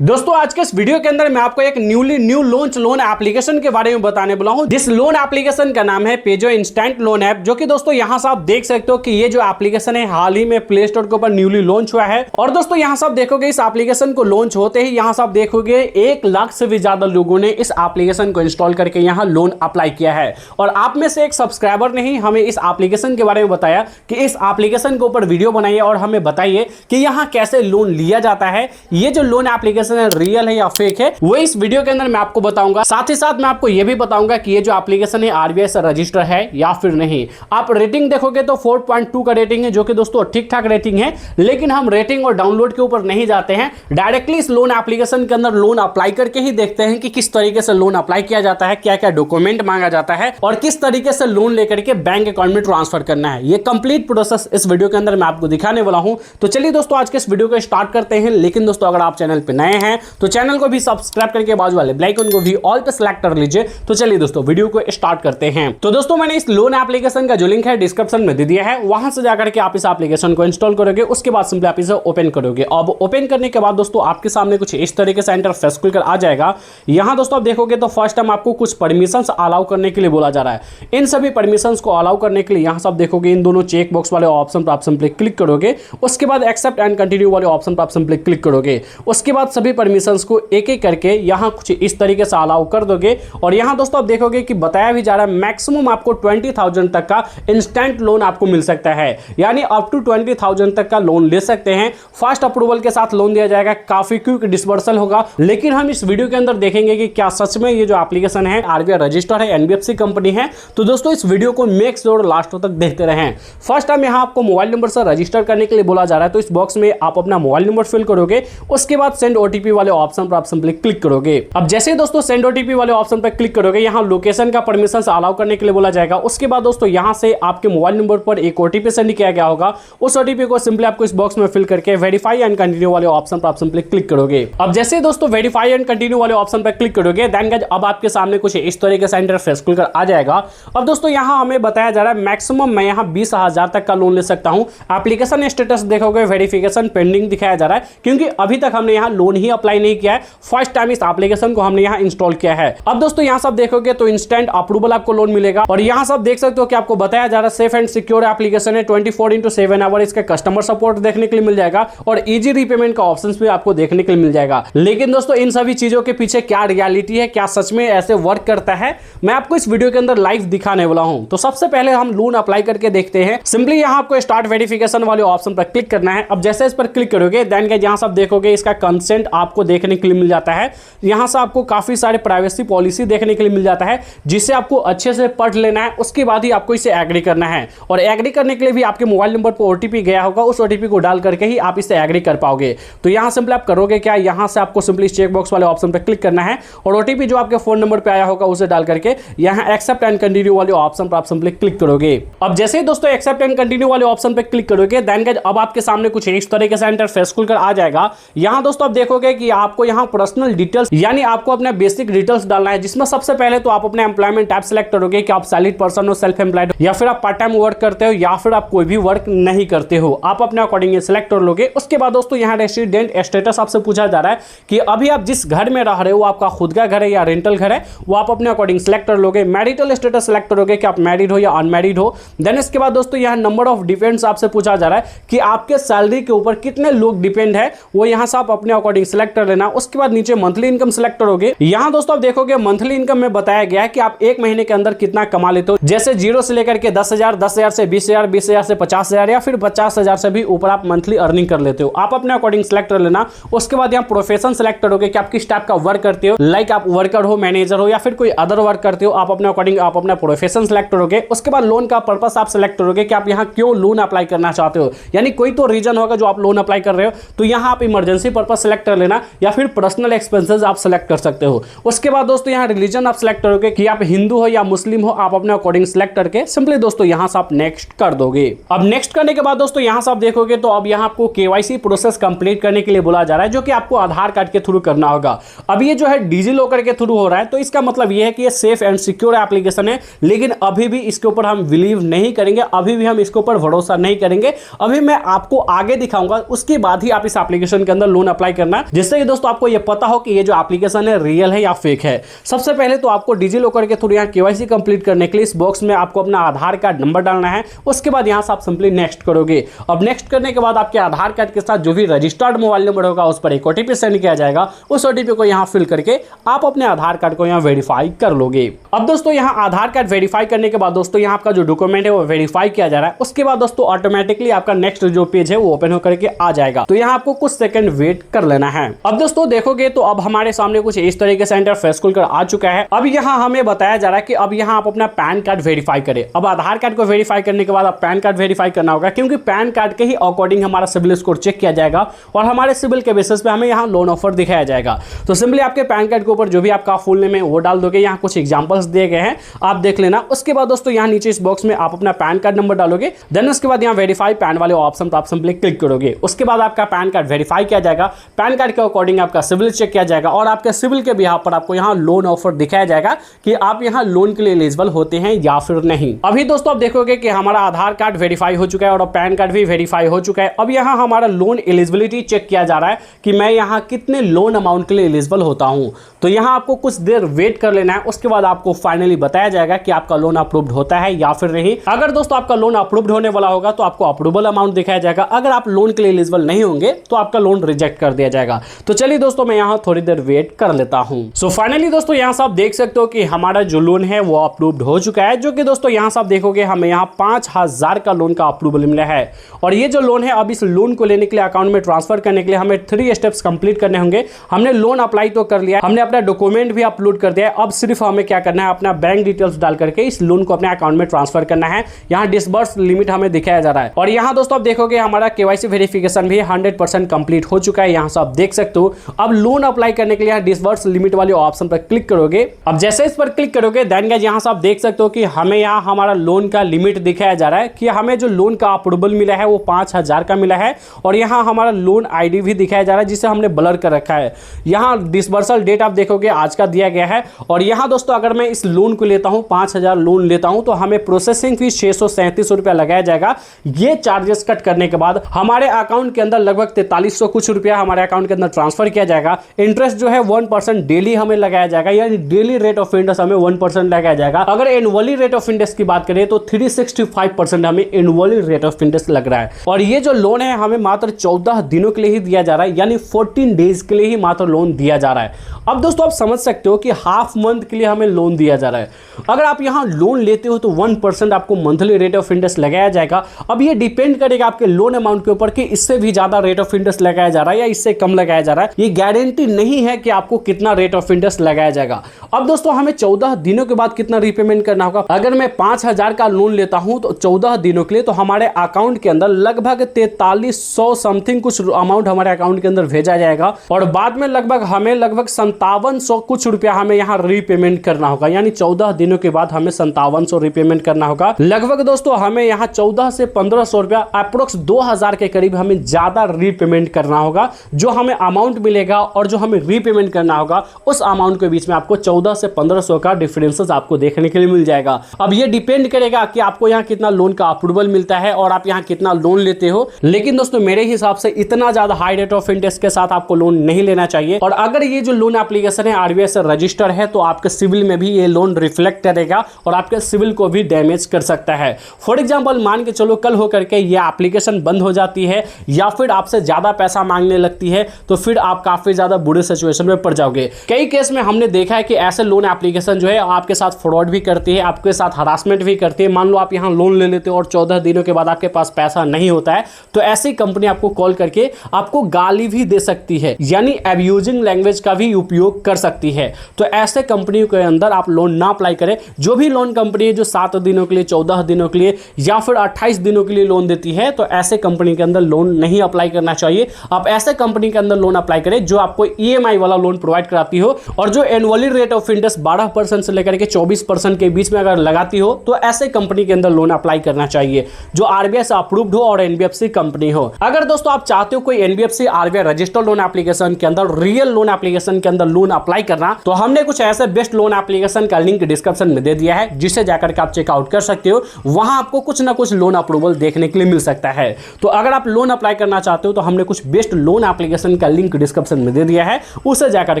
दोस्तों आज के इस वीडियो के अंदर मैं आपको एक न्यू लॉन्च लोन एप्लीकेशन के बारे में बताने वाला हूं। जिस लोन एप्लीकेशन का नाम है पेजो इंस्टेंट लोन ऐप, जो कि दोस्तों यहां से आप देख सकते हो कि ये जो एप्लीकेशन है हाल ही में प्ले स्टोर के ऊपर न्यूली लॉन्च हुआ है। और दोस्तों यहां से आप देखोगे इस एप्लीकेशन को लॉन्च होते ही यहां से आप देखोगे 1 लाख से भी ज्यादा लोगों ने इस एप्लीकेशन को इंस्टॉल करके यहां लोन अप्लाई किया है। और आप में से एक सब्सक्राइबर ने ही हमें इस एप्लीकेशन के बारे में बताया कि इस एप्लीकेशन के ऊपर वीडियो बनाइए और हमें बताइए कि यहां कैसे लोन लिया जाता है, ये जो लोन एप्लीकेशन है रियल है या फेक है, वो इस वीडियो के अंदर मैं आपको बताऊंगा। साथ ही साथ मैं आपको यह भी बताऊंगा कि ये जो एप्लीकेशन है आरबीआई से रजिस्टर है या फिर नहीं। आप रेटिंग देखोगे तो 4.2 का रेटिंग है, जो कि दोस्तों ठीक ठाक रेटिंग है। लेकिन हम रेटिंग और डाउनलोड के ऊपर नहीं जाते हैं, डायरेक्टली इस लोन एप्लीकेशन के अंदर लोन अप्लाई करके ही देखते हैं कि किस तरीके से लोन अप्लाई किया जाता है, क्या क्या डॉक्यूमेंट मांगा जाता है और किस तरीके से लोन लेकर के बैंक अकाउंट में ट्रांसफर करना है। ये कंप्लीट प्रोसेस इस वीडियो के अंदर मैं आपको दिखाने वाला हूं। तो चलिए दोस्तों आज के इस वीडियो को स्टार्ट करते हैं। लेकिन दोस्तों अगर आप चैनल पे नए हैं तो चैनल को भी सब्सक्राइब करके बाजू वाले बेल आइकन को भी ऑल पे सेलेक्ट कर लीजिए। तो चलिए दोस्तों वीडियो को स्टार्ट करते हैं। तो दोस्तों मैंने इस लोन एप्लीकेशन का जो लिंक है डिस्क्रिप्शन में दे दिया है, वहां से जाकर के आप इस एप्लीकेशन को इंस्टॉल करोगे। उसके बाद सिंपली आप इसे ओपन करोगे। अब ओपन करने के बाद दोस्तों आपके सामने कुछ इस तरीके से इंटरफेस खुलकर आ जाएगा। यहां दोस्तों आप देखोगे तो फर्स्ट टाइम आपको कुछ परमिशंस अलाउ करने के लिए बोला जा रहा है। इन सभी परमिशंस को अलाउ करने के लिए यहां से आप देखोगे इन दोनों चेक बॉक्स वाले ऑप्शन पर आप सिंपली क्लिक करोगे। उसके बाद एक्सेप्ट एंड कंटिन्यू वाले ऑप्शन पर आप सिंपली क्लिक करोगे। उसके बाद सभी परमिशंस को एक एक करके यहां कुछ इस तरीके से अलाउ कर दोगे। और यहां दोस्तों आप देखोगे कि बताया भी जा रहा है मैक्सिमम आपको 20,000 तक का इंस्टेंट लोन आपको मिल सकता है, यानी अप टू 20,000 तक का लोन ले सकते हैं। फास्ट अप्रूवल के साथ लोन दिया जाएगा, काफी क्विक डिसबर्सल होगा। लेकिन हम इस वीडियो के अंदर देखेंगे कि क्या सच में ये जो एप्लीकेशन है आरबीआई रजिस्टर है, एनबीएफसी कंपनी है। तो दोस्तों इस वीडियो को मेक श्योर लास्ट तक देखते रहें। फर्स्ट टाइम यहां आपको मोबाइल नंबर से रजिस्टर करने के लिए बोला जा रहा है, तो इस बॉक्स में आप अपना मोबाइल नंबर फिल करोगे। उसके बाद सेंड ओटीपी वाले ऑप्शन पर आप सिंपली क्लिक करोगे। अब जैसे ही दोस्तों सेंड ओटीपी वाले ऑप्शन पर क्लिक करोगे, यहां लोकेशन का परमिशन अलाउ करने के लिए बोला जाएगा। उसके बाद दोस्तों यहां से आपके मोबाइल नंबर पर एक ओटीपी सेंड किया गया होगा। उस ओटीपी को सिंपली आपको इस बॉक्स में फिल करके वेरीफाई एंड कंटिन्यू वाले ऑप्शन पर आप सिंपली क्लिक करोगे। अब जैसे दोस्तों वेरीफाई एंड कंटिन्यू वाले ऑप्शन पर क्लिक करोगे, देन गाइस अब आपके सामने कुछ इस तरीके से इंटरफेस खुलकर आ जाएगा। अब दोस्तों यहां हमें बताया जा रहा है मैक्सिमम मैं यहां 20,000 तक का लोन ले सकता हूं। एप्लीकेशन स्टेटस देखोगे वेरिफिकेशन पेंडिंग दिखाया जा रहा है, क्योंकि अभी तक हमने यहां लोन ही अप्लाई नहीं किया है। फर्स्ट टाइम इस एप्लीकेशन को हमने यहां इंस्टॉल किया है। अब दोस्तों यहां सब देखोगे तो इंस्टेंट अप्रूवल आपको लोन मिलेगा। और यहां सब देख सकते हो कि आपको बताया जा रहा है सेफ एंड सिक्योर एप्लीकेशन है, 24/7 आवर इसका कस्टमर सपोर्ट देखने के लिए मिल जाएगा और इजी रीपेमेंट का ऑप्शन भी आपको देखने के लिए मिल जाएगा। लेकिन दोस्तों इन सभी चीजों के पीछे क्या रियलिटी है, क्या सच में ऐसे वर्क करता है, मैं आपको इस वीडियो के अंदर लाइव दिखाने वाला हूं। तो सबसे पहले हम लोन अप्लाई करके देखते हैं। सिंपली यहां आपको स्टार्ट वेरिफिकेशन वाले ऑप्शन पर क्लिक करना है। अब जैसे इस पर क्लिक करोगे देन यहां सब देखोगे इसका कंसेंट आपको देखने के लिए मिल जाता है। यहां से आपको काफी सारे प्राइवेसी पॉलिसी देखने के लिए मिल जाता है, जिसे आपको अच्छे से पढ़ लेना है। उसके बाद ही आपको इसे एग्री करना है। और एग्री करने के लिए भी आपके मोबाइल नंबर पर ओटीपी गया होगा, उस ओटीपी को डाल करके ही आप इसे एग्री कर पाओगे। तो यहां सिंपली आप करोगे क्या, यहां से आपको सिंपली चेक बॉक्स वाले ऑप्शन पर क्लिक करना है और ओटीपी जो आपके फोन नंबर पर आया होगा उसे डाल करके यहां एक्सेप्ट एंड कंटिन्यू वाले ऑप्शन पर आप सिंपली क्लिक करोगे। अब जैसे ही दोस्तों एक्सेप्ट एंड कंटिन्यू वाले ऑप्शन पर क्लिक करोगे देन गाइस अब आपके सामने कुछ इस तरीके से इंटरफेस खुलकर आ जाएगा। यहां दोस्तों आप देखोगे कि आपको यहां पर्सनल डिटेल्स यानी आपको अपने बेसिक डिटेल्स डालना है, जिसमें सबसे पहले तो आप अपने एम्प्लॉयमेंट टाइप सेलेक्ट करोगे कि आप सैलरीड पर्सन हो, सेल्फ एम्प्लॉयड, या फिर आप पार्ट टाइम वर्क करते हो, या फिर आप कोई भी वर्क नहीं करते हो। आप अपने अकॉर्डिंग सेलेक्ट कर लोगे। उसके बाद दोस्तों यहां रेसिडेंट स्टेटस आपसे पूछा जा रहा है कि अभी आप जिस घर में रह रहे हो आपका खुद का घर है या रेंटल घर है, वो आप अपने अकॉर्डिंग सेलेक्ट कर लोगे। मैरिटल स्टेटस सेलेक्ट करोगे कि आप मैरिड हो या अनमैरिड हो। देन इसके बाद दोस्तों यहां नंबर ऑफ डिपेंड्स आपसे पूछा जा रहा है कि आपके सैलरी के ऊपर कितने लोग डिपेंड है, वो यहां से आप अपने अकॉर्डिंग सेलेक्ट कर लेना। उसके बाद नीचे मंथली इनकम सेलेक्ट करोगे। यहां दोस्तों आप देखोगे मंथली इनकम में बताया गया है कि आप एक महीने के अंदर कितना कमा लेते हो, जैसे 0 से लेकर के 10,000, 10,000 से 20,000, 20,000 से 50,000 या फिर 50,000 से भी ऊपर आप मंथली अर्निंग कर लेते हो। आप अपने अकॉर्डिंग सेलेक्ट कर लेना। उसके बाद यहाँ प्रोफेशन सेलेक्ट करोगे कि आप किस टाइप का वर्क करते हो, लाइक आप वर्कर हो, मैनेजर हो या फिर कोई अदर वर्क करते हो। आप अपने अकॉर्डिंग आप अपना प्रोफेशन सेलेक्ट करोगे। उसके बाद लोन का पर्पस आप सेलेक्ट करोगे कि आप यहाँ क्यों लोन अप्लाई करना चाहते हो, यानी कोई तो रीजन होगा जो आप लोन अप्लाई कर रहे हो। तो यहाँ आप इमरजेंसी पर्पस सेलेक्ट कर लेना या फिर पर्सनल एक्सपेंसेस आप सेलेक्ट कर सकते हो। उसके बाद दोस्तों यहाँ रिलीजन आप सेलेक्ट करोगे कि आप हिंदू हो या मुस्लिम हो, आप अपने अकॉर्डिंग सेलेक्ट करके सिंपली दोस्तों यहाँ से आप नेक्स्ट कर दोगे। अब नेक्स्ट करने के बाद दोस्तों यहाँ से आप देखोगे तो अब यहाँ आपको केवाईसी प्रोसेस कंप्लीट करने के लिए बोला जा रहा है, जो कि आपको आधार कार्ड के थ्रू करना होगा। अब ये जो है डिजी लॉकर के थ्रू हो रहा है, तो इसका मतलब ये है कि ये सेफ एंड सिक्योर एप्लीकेशन है। लेकिन अभी भी इसके ऊपर हम बिलीव नहीं करेंगे, अभी भी हम इसके ऊपर भरोसा नहीं करेंगे। अभी मैं आपको आगे दिखाऊंगा, उसके बाद ही आप इस एप्लीकेशन के अंदर लोन अप्लाई करना। जिससे कि दोस्तों आपको ये पता हो कि ये जो एप्लीकेशन है रियल है या फेक है। सबसे पहले तो आपको डिजिलॉकर के थ्रू यहाँ केवाईसी कंप्लीट करने के लिए इस बॉक्स में आपको अपना आधार कार्ड नंबर डालना है। उसके बाद यहाँ से आप सिंपली नेक्स्ट करोगे। अब नेक्स्ट करने के बाद आपके आधार कार्ड के साथ जो भी रजिस्टर्ड मोबाइल नंबर होगा उस पर एक ओटीपी सेंड किया जाएगा। उस ओटीपी को यहाँ फिल करके आप अपने आधार कार्ड को यहाँ वेरीफाई कर लोगे। अब दोस्तों यहाँ आधार कार्ड वेरीफाई करने के बाद दोस्तों यहाँ आपका जो डॉक्यूमेंट है वो वेरीफाई किया जा रहा है। उसके बाद दोस्तों ऑटोमेटिकली आपका नेक्स्ट जो पेज है वो ओपन होकर के आ जाएगा। तो यहाँ आपको कुछ सेकंड वेट कर लेना है। अब दोस्तों देखोगे तो अब हमारे सामने कुछ इस तरीके से इंटरफेस खुलकर आ चुका है। अब यहाँ हमें बताया जा रहा है कि अब यहाँ आप अपना पैन कार्ड वेरीफाई करें। अब आधार कार्ड को वेरीफाई करने के बाद आप पैन कार्ड वेरीफाई करना होगा, क्योंकि पैन कार्ड के ही अकॉर्डिंग हमारा सिविल स्कोर चेक किया जाएगा और हमारे सिविल के बेसिस पे हमें यहाँ लोन ऑफर दिखाया जाएगा। तो सिंपली आपके पैन कार्ड के ऊपर जो भी आपका फुल नेम है वो डाल दोगे। यहाँ कुछ एग्जांपल्स दिए गए हैं, आप देख लेना। उसके बाद दोस्तों यहाँ नीचे इस बॉक्स में आप अपना पैन कार्ड नंबर डालोगे। देन उसके बाद यहाँ वेरीफाई पैन वाले ऑप्शन पर आप सिंपली क्लिक करोगे। उसके बाद आपका पैन कार्ड वेरीफाई किया जाएगा। पैन कार्ड के अकॉर्डिंग आपका सिविल चेक किया जाएगा और आपके सिविल के बिहाफ पर आपको यहाँ लोन ऑफर दिखाया जाएगा कि आप यहाँ लोन के लिए एलिजिबल होते हैं या फिर नहीं। अभी दोस्तों आप देखोगे कि हमारा आधार कार्ड वेरीफाई हो चुका है और पैन कार्ड भी वेरीफाई हो चुका है। अब यहाँ हमारा लोन एलिजिबिलिटी चेक किया जा रहा है कि मैं यहाँ कितने लोन अमाउंट के लिए एलिजिबल होता हूँ। तो यहाँ आपको कुछ देर वेट कर लेना है। उसके बाद आपको फाइनली बताया जाएगा कि आपका लोन अप्रूव्ड होता है या फिर नहीं। अगर दोस्तों आपका लोन अप्रूव्ड होने वाला होगा तो आपको अप्रूवल अमाउंट दिखाया जाएगा। अगर आप लोन के लिए एलिजिबल नहीं होंगे तो आपका लोन रिजेक्ट कर दिया जाएगा। तो चलिए दोस्तों मैं यहाँ थोड़ी देर वेट कर लेता हूँ। सो फाइनली दोस्तों यहाँ से आप देख सकते हो कि हमारा जो लोन है वो अप्रूव्ड हो चुका है, जो कि दोस्तों यहाँ से आप देखोगे हमें यहाँ 5000 का लोन का अप्रूवल मिला है। और ये जो लोन है अब इस लोन को लेने के लिए अकाउंट में ट्रांसफर करने के लिए हमें 3 स्टेप्स कंप्लीट करने होंगे। हमने लोन अप्लाई तो कर लिया, हमने अपना डॉक्यूमेंट भी अपलोड कर दिया है। अब सिर्फ हमें क्या करना है, अपना बैंक डिटेल्स डाल करके इस लोन को अपने अकाउंट में ट्रांसफर करना है। यहाँ डिसबर्स लिमिट हमें दिखाया जा रहा है और यहाँ दोस्तों आप देखोगे हमारा केवाईसी वेरिफिकेशन भी 100% कंप्लीट हो चुका है। यहाँ से आप देख सकते हो। अब लोन अप्लाई करने के लिए डिसबर्स लिमिट वाले ऑप्शन पर क्लिक करोगे। अब जैसे इस पर क्लिक करोगे देन गाइस यहाँ से आप देख सकते हो कि हमें यहाँ हमारा लोन का लिमिट दिखाया जा रहा है कि हमें जो लोन का अप्रूवल मिला है वो 5000 का मिला है। और यहाँ हमारा लोन आईडी भी दिखाया जा रहा है जिसे हमने ब्लर कर रखा है। यहाँ डिसबर्सल डेट आप देखोगे आज का दिया गया है। और यहाँ दोस्तों अगर मैं इस लोन को लेता हूँ 5000 लोन लेता हूँ तो हमें प्रोसेसिंग फीस 637 रुपया लगाया जाएगा। ये चार्जेस कट करने के बाद हमारे अकाउंट के अंदर लगभग 4300 कुछ रुपया हमारे अकाउंट के अंदर ट्रांसफर किया जाएगा। इंटरेस्ट जो है 1% डेली हमें लगाया जाएगा, यानी डेली रेट ऑफ इंटरेस्ट हमें 1% लगाया जाएगा। अगर एनुअली रेट ऑफ इंटरेस्ट की बात करें तो 365% हमें एनुअली रेट ऑफ इंटरेस्ट लग रहा है। और ये जो लोन है हमें मात्र 14 दिनों के लिए ही दिया जा रहा है, यानी 14 डेज के लिए ही मात्र लोन दिया जा रहा है। अब दोस्तों आप समझ सकते हो कि हाफ मंथ के लिए हमें लोन दिया जा रहा है। अगर आप यहाँ लोन लेते हो तो 1% आपको मंथली रेट ऑफ इंटरेस्ट लगाया जाएगा। अब ये डिपेंड करेगा आपके लोन अमाउंट के ऊपर कि इससे भी ज्यादा रेट ऑफ इंटरेस्ट लगाया जा रहा है या इससे कम लगाया जा रहा है। ये गारंटी नहीं है कि आपको कितना रेट ऑफ इंटरेस्ट लगाया जाएगा। अब दोस्तों हमें 14 दिनों के बाद कितना रीपेमेंट करना होगा। अगर मैं 5000 का लोन लेता हूं तो 14 दिनों के लिए तो हमारे अकाउंट के अंदर लगभग 4300 समथिंग कुछ अमाउंट हमारे अकाउंट के अंदर भेजा जाएगा और बाद में हमें लगभग 5700 कुछ रुपया हमें यहाँ रीपेमेंट करना होगा, यानी 14 दिनों के बाद हमें 5700 रीपेमेंट करना होगा। लगभग दोस्तों हमें यहाँ 14 से 1500 रुपया अप्रोक्स 2000 के करीब हमें ज्यादा रीपेमेंट करना होगा। जो हमें अमाउंट मिलेगा और जो हमें रीपेमेंट करना होगा उस अमाउंट के बीच में आपको 14 से 1500 का डिफरेंसेस आपको देखने के लिए मिल जाएगा। अब ये डिपेंड करेगा कि आपको यहाँ कितना लोन का अप्रूवल मिलता है और आप यहाँ कितना लोन लेते हो। लेकिन दोस्तों मेरे हिसाब से इतना ज्यादा हाई रेट ऑफ इंटरेस्ट के साथ आपको लोन नहीं लेना चाहिए। और अगर ये जो लोन एप्लीकेशन है आरबीआई से रजिस्टर है तो आपके सिविल में भी ये लोन रिफ्लेक्ट करेगा और आपके सिविल को भी डैमेज कर सकता है। फॉर एग्जांपल मान के चलो कल हो करके ये एप्लीकेशन बंद हो जाती है या फिर आपसे ज्यादा पैसा मांगने लगती है तो फिर आप काफी ज्यादा बुरे सिचुएशन में पड़ जाओगे। कई केस में हमने देखा है कि ऐसे लोन एप्लीकेशन जो है आपके साथ फ्रॉड भी करती है, आपके साथ हरासमेंट भी करती है। मान लो आप यहाँ लोन ले लेते हो और 14 दिनों के बाद आपके पास पैसा नहीं होता है तो ऐसी कंपनी आपको कॉल करके आपको गाली भी दे सकती है, यानी एब्यूजिंग लैंग्वेज का भी उपयोग कर सकती है। तो ऐसे कंपनियों के अंदर आप लोन ना अप्लाई करें। जो भी लोन कंपनी है जो 7 दिनों के लिए, 14 दिनों के लिए या फिर 28 दिनों के लिए लोन देती है तो ऐसे कंपनी के अंदर लोन नहीं अप्लाई करना चाहिए। आप ऐसे कंपनी के अंदर लोन अप्लाई करें जो आपको ईएमआई वाला लोन प्रोवाइड कराती हो और जो एनुअली रेट ऑफ इंटरेस्ट 12% से लेकर के 24% के बीच में अगर लगाती हो तो ऐसे कंपनी के अंदर लोन अप्लाई करना चाहिए जो आरबीआई से अप्रूव्ड हो और एनबीएफसी कंपनी हो। अगर दोस्तों आप चाहते हो कोई NBFC RBI registered loan application के अंदर, रियल लोन एप्लीकेशन के अंदर लोन अप्लाई करना, तो हमने कुछ ऐसे बेस्ट लोन एप्लीकेशन का लिंक डिस्क्रिप्शन में दे दिया है जिसे जाकर के आप चेकआउट कर सकते हो। वहां आपको कुछ ना कुछ लोन अप्रूवल देखने के लिए मिल सकता है। तो अगर आप लोन अप्लाई करना चाहते हो तो हमने कुछ बेस्ट लोन एप्लीकेशन एप्लीकेशन का लिंक डिस्क्रिप्शन में दे दिया है, उसे जाकर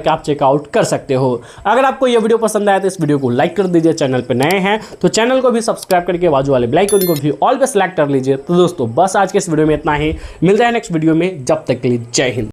के आप चेकआउट कर सकते हो। अगर आपको यह वीडियो पसंद आया तो इस वीडियो को लाइक कर दीजिए, चैनल पर नए हैं तो चैनल को भी सब्सक्राइब करके बाजू वाले बेल आइकन को भी ऑल पे सेलेक्ट कर लीजिए। तो दोस्तों बस आज के इस वीडियो में इतना ही, मिलते हैं नेक्स्ट वीडियो में, जब तक के लिए जय हिंद।